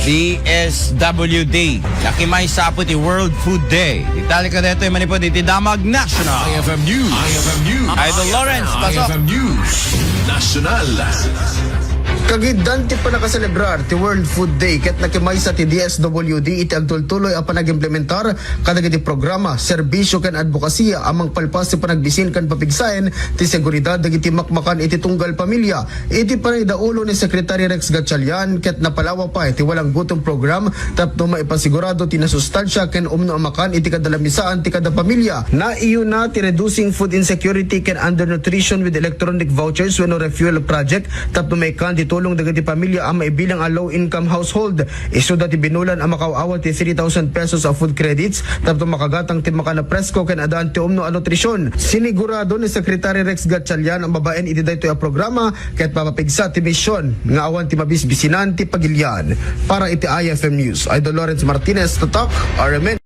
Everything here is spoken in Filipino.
DSWD. Nakimay sapot World Food Day. Italika dito yung manipod iti Damag National. IFM News. IFM News. Idol Lawrence, pasok. IFM News. National. Kagidante pa nakaselebrar ti World Food Day ket nakimay sa ti DSWD iti agtultuloy ang panag-implementar kadagiti programa, serbisyo ken advokasya amang palpas ti panagbisin ken papigsaen ti seguridad dagiti makmakan iti tunggal pamilya. Iti panagdaulo ni Secretary Rex Gatchalian ket napalawa pa iti walang gutom program tapno maipasigurado ti nasustansya ken umno amakan iti kadalamisaan ti kada pamilya. Na iyo na ti reducing food insecurity ken undernutrition with electronic vouchers when no refuel project tapno may kandito tulong dagiti pamilya ang maibilang a low-income household. Isu dati binulan ang makauawat ti 3,000 pesos of food credits tapos makagatang ti makana presko ken adaan ti umno a nutrisyon. Sinigurado ni Secretary Rex Gatchalian ang babaen iti daytoy a programa ket papapigsa ti misyon nga awan ti mabisbisinan ti pagilyan. Para iti IFM News, Idol Lawrence Martinez, Tatak, RMN.